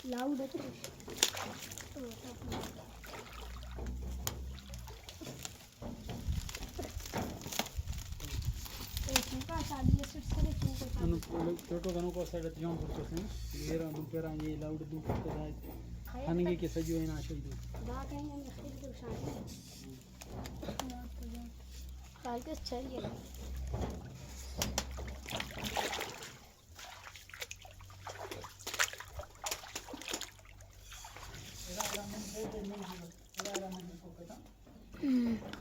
loud है छोटो गनो को साइड जॉन पड़तो से ये रा दुपेरा ये लाउड दु को दाय खाने के सजो इन आशय दु दा कहीं हम खरीद के शान काल के चाहिए